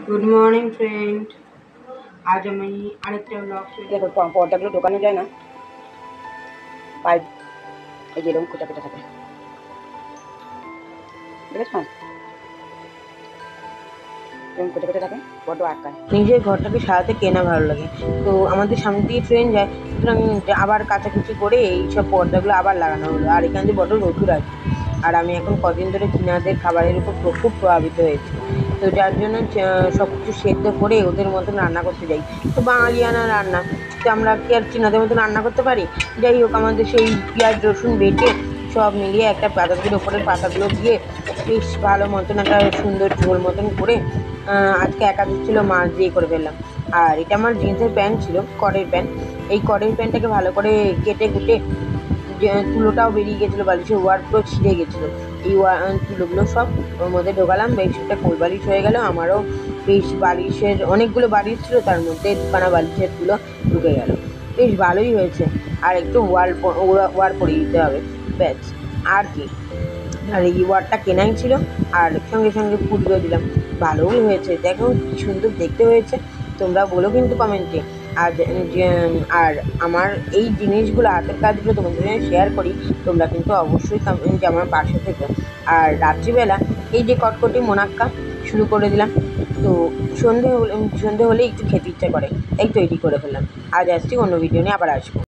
Good morning friend. আজ আমি আরেকটা ব্লগ দেখো পর্দাগুলো ঢোকানো যায় না, পাইপ এই যে এরকম খোঁচা খোঁচা থাকে, দেখেছ এরকম খোঁচা খোঁচা থাকে, বড্ড আটকায়। নিজের ঘরটাকে সারাতে কেনা ভালো লাগে, তো আমাদের সামনে দিয়ে ট্রেন যায়, সুতরাং আবার কাচাকুচি করে এইসব পর্দাগুলো আবার লাগানো হলো। আর এখান থেকে বড্ড রোদ্দুর আছে, আর আমি এখন কদিন ধরে চীনাদের খাবারের উপর খুব প্রভাবিত হয়েছি, তো যার জন্য সব কিছু সেদ্ধ করে ওদের মতন রান্না করতে যাই। তো বাঙালিয়ানা রান্না, তো আমরা কি আর চীনাদের মতন রান্না করতে পারি? যাই হোক, আমাদের সেই পেঁয়াজ রসুন বেটে সব মিলিয়ে একটা পাতাগুলোর ওপরের পাতাগুলো দিয়ে বেশ ভালো মতন একটা সুন্দর ঝোল মতন করে আজকে একাদশ ছিল, মাছ দিয়ে করে ফেললাম। আর এটা আমার জিন্সের প্যান্ট ছিল, কটের প্যান্ট। এই কটের প্যান্টটাকে ভালো করে কেটে কুটে তুলোটাও বেরিয়ে গেছিলো, বালিশের ওয়ার পুরো ছিঁড়ে গেছিলো। এই তুলোগুলো সব ওর মধ্যে ঢোকালাম, বেশ একটা কোল বালিশ হয়ে গেল। আমারও বেশ বালিশের অনেকগুলো বালিশ ছিল, তার মধ্যে দুখানা বালিশের তুলো ঢুকে গেল, বেশ ভালোই হয়েছে। আর একটু ওয়ার পরিয়ে দিতে হবে, ব্যাস আর কি। আর এই ওয়ারটা কেনাই ছিল, আর সঙ্গে সঙ্গে ফুটবে দিলাম, ভালোই হয়েছে। দেখো কি সুন্দর দেখতে হয়েছে, তোমরা বলো কিন্তু কমেন্টে। আর আমার এই জিনিসগুলো, হাতের কাজগুলো তোমাদের সঙ্গে শেয়ার করি, তোমরা কিন্তু অবশ্যই কমেন্টে আমার পাশে থেকো। আর রাত্রিবেলা এই যে কটকটি মোনাক্কা শুরু করে দিলাম, তো সন্ধে হলে একটু খেতে ইচ্ছা করে, তাই তৈরি করে ফেললাম। আজ আসছি অন্য ভিডিও নিয়ে আবার আসবো।